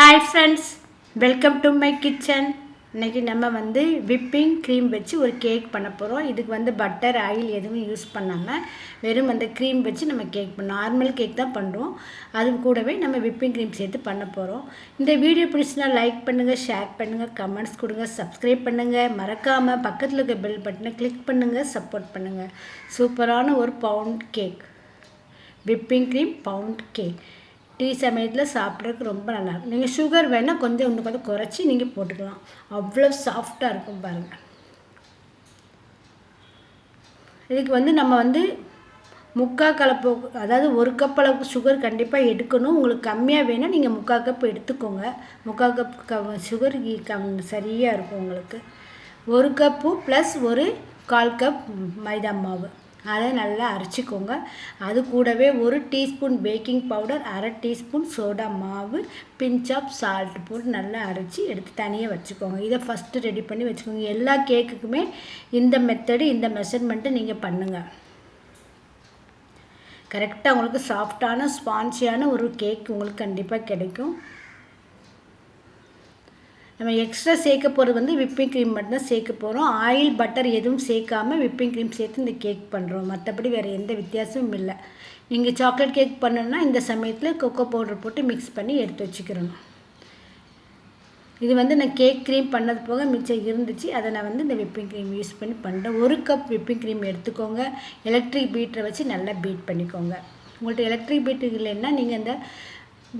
Hi friends, welcome to my kitchen. இன்னைக்கு நம்ம whipping cream வச்சு ஒரு கேக் பண்ண போகிறோம். இதுக்கு பட்டர் ஆயில் எதுவும் யூஸ் பண்ணாமல் வெறும் அந்த க்ரீம் வச்சு நம்ம கேக் நார்மல் கேக் தான் பண்ணுறோம். அது கூடவே நம்ம விப்பிங் க்ரீம் சேர்த்து பண்ண போகிறோம். இந்த வீடியோ பிடிச்சினா லைக் பண்ணுங்கள், ஷேர் பண்ணுங்கள், கமெண்ட்ஸ் கொடுங்க, சப்ஸ்கிரைப் பண்ணுங்கள். மறக்காமல் பக்கத்தில் இருக்க பெல் பட்டனை கிளிக் பண்ணுங்கள், சப்போர்ட் பண்ணுங்கள். சூப்பரான ஒரு pound cake, whipping cream pound cake tea சமயத்தில் சாப்பிட்றதுக்கு ரொம்ப நல்லாயிருக்கும். நீங்கள் சுகர் வேணால் இன்னும் கொஞ்சம் குறைச்சி நீங்கள் போட்டுக்கலாம். அவ்வளோ சாஃப்டாக இருக்கும் பாருங்கள். இதுக்கு நம்ம முக்கால் கலப்பு, அதாவது ஒரு கப் அளவுக்கு சுகர் கண்டிப்பாக எடுக்கணும். உங்களுக்கு கம்மியாக வேணால் நீங்கள் முக்கால் கப் எடுத்துக்கோங்க. முக்கால் கப் சுகர் சரியாக இருக்கும் உங்களுக்கு. ஒரு கப்பு ப்ளஸ் ஒரு 1/4 கப் மைதா மாவு, அதை நல்லா அரைச்சிக்கோங்க. அது கூடவே 1 teaspoon baking powder, 1/2 teaspoon soda மாவு, பிஞ்ச் ஆஃப் சால்ட் போட்டு நல்லா அரைச்சி எடுத்து தனியாக வச்சுக்கோங்க. இதை ஃபஸ்ட்டு ரெடி பண்ணி வச்சுக்கோங்க. எல்லா கேக்குக்குமே இந்த மெத்தடு, இந்த மெஷர்மெண்ட்டு நீங்கள் பண்ணுங்கள். கரெக்டாக உங்களுக்கு சாஃப்டான ஸ்பான்சியான ஒரு கேக் உங்களுக்கு கண்டிப்பாக கிடைக்கும். நம்ம எக்ஸ்ட்ரா சேர்க்க போகிறது விப்பிங் க்ரீம் மட்டும்தான் சேர்க்க போகிறோம். ஆயில் பட்டர் எதுவும் சேர்க்காமல் விப்பிங் க்ரீம் சேர்த்து இந்த கேக் பண்ணுறோம். மற்றபடி வேறு எந்த வித்தியாசமும் இல்லை. நீங்கள் சாக்லேட் கேக் பண்ணணுன்னா இந்த சமயத்தில் கொக்கோ பவுடர் போட்டு மிக்ஸ் பண்ணி எடுத்து வச்சுக்கிறணும். இது நான் கேக் க்ரீம் பண்ணது போக மிச்சம் இருந்துச்சு, அதை நான் இந்த விப்பிங் க்ரீம் யூஸ் பண்ணி பண்ணுறேன். 1 கப் விப்பிங் க்ரீம் எடுத்துக்கோங்க. எலக்ட்ரிக் பீட்டரை வச்சு நல்லா பீட் பண்ணிக்கோங்க. உங்கள்கிட்ட எலக்ட்ரிக் பீட்டர் இல்லைன்னா நீங்கள் இந்த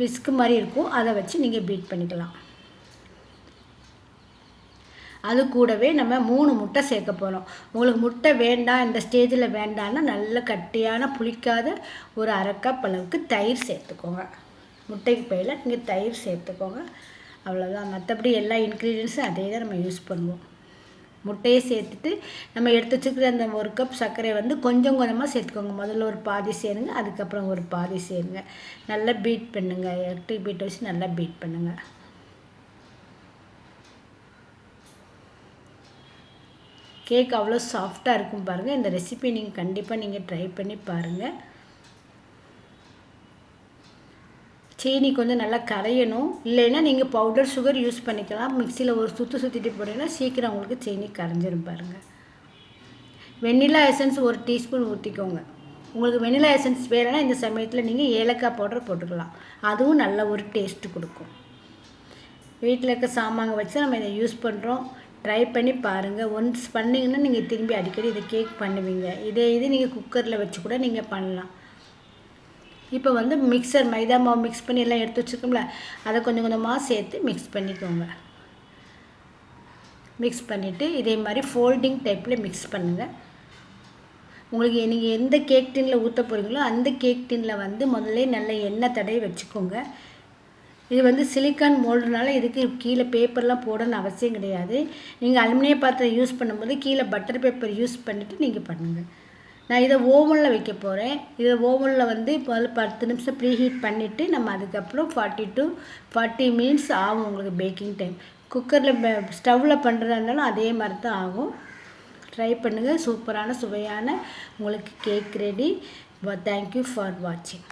விஸ்க் மாதிரி இருக்கும், அதை வச்சு நீங்கள் பீட் பண்ணிக்கலாம். அது கூடவே நம்ம 3 முட்டை சேர்க்க போகிறோம். உங்களுக்கு முட்டை வேண்டாம், இந்த ஸ்டேஜில் வேண்டான்னா நல்ல கட்டியான புளிக்காத ஒரு 1/2 கப் அளவுக்கு தயிர் சேர்த்துக்கோங்க. முட்டைக்கு பதிலாக நீங்கள் தயிர் சேர்த்துக்கோங்க. அவ்வளோதான். மற்றபடி எல்லா இன்க்ரீடியன்ஸும் அதே தான் நம்ம யூஸ் பண்ணுவோம். முட்டையை சேர்த்துட்டு நம்ம எடுத்து வச்சுக்கிற அந்த 1 கப் சர்க்கரை கொஞ்சம் கொஞ்சமாக சேர்த்துக்கோங்க. முதல்ல ஒரு பாதி சேருங்க, அதுக்கப்புறம் ஒரு பாதி சேருங்க. நல்லா பீட் பண்ணுங்கள். எலக்ட்ரிக் பீட்டை வச்சு நல்லா பீட் பண்ணுங்கள். கேக் அவ்வளோ சாஃப்டாக இருக்கும் பாருங்கள். இந்த ரெசிபி நீங்கள் கண்டிப்பாக ட்ரை பண்ணி பாருங்கள். சீனி கொஞ்சம் நல்லா கரையணும். இல்லைன்னா நீங்கள் பவுடர் சுகர் யூஸ் பண்ணிக்கலாம். மிக்சியில் ஒரு சுற்றிட்டு போட்டிங்கன்னா சீக்கிரம் உங்களுக்கு சீனி கரைஞ்சிரும் பாருங்கள். வெண்ணிலா எசன்ஸ் 1 டீஸ்பூன் ஊற்றிக்கோங்க. உங்களுக்கு வெண்ணிலா எசன்ஸ் வேணும்னா இந்த சமயத்தில் நீங்கள் ஏலக்காய் பவுடர் போட்டுக்கலாம். அதுவும் நல்ல ஒரு டேஸ்ட்டு கொடுக்கும். வீட்டில் இருக்க சாமான் வச்சு நம்ம இதை யூஸ் பண்ணுறோம். ட்ரை பண்ணி பாருங்கள். ஒன்ஸ் பண்ணிங்கன்னா நீங்கள் திரும்பி அடிக்கடி இதை கேக் பண்ணுவீங்க. இது நீங்கள் குக்கரில் வச்சு கூட நீங்கள் பண்ணலாம். இப்போ மிக்சர் மைதா மாவு மிக்ஸ் பண்ணி எல்லாம் எடுத்து வச்சுருக்கோம்ல, அதை கொஞ்சம் கொஞ்சமாக சேர்த்து மிக்ஸ் பண்ணிக்கோங்க. மிக்ஸ் பண்ணிவிட்டு இதே மாதிரி ஃபோல்டிங் டைப்பில் மிக்ஸ் பண்ணுங்கள். உங்களுக்கு நீங்கள் எந்த கேக் டின்னில் ஊற்ற போகிறீங்களோ அந்த கேக் டின்னில் முதல்ல நல்ல எண்ணெய் தடவி வச்சுக்கோங்க. இது சிலிக்கான் மோல்டுனால இதுக்கு கீழே பேப்பர்லாம் போடணும்னு அவசியம் கிடையாது. நீங்கள் அலுமினிய பாத்திரம் யூஸ் பண்ணும்போது கீழே பட்டர் பேப்பர் யூஸ் பண்ணிவிட்டு நீங்கள் பண்ணுங்கள். நான் இதை ஓவனில் வைக்க போகிறேன். இதை ஓவனில் இப்போ 10 நிமிஷம் ப்ரீ ஹீட் பண்ணிவிட்டு நம்ம அதுக்கப்புறம் 40 to 40 மினிட்ஸ் ஆகும் உங்களுக்கு பேக்கிங் டைம். குக்கரில் ஸ்டவ்வில் பண்ணுறதா இருந்தாலும் அதே மாதிரி தான் ஆகும். ட்ரை பண்ணுங்கள். சூப்பரான சுவையான உங்களுக்கு கேக் ரெடி. தேங்க்யூ ஃபார் வாட்சிங்.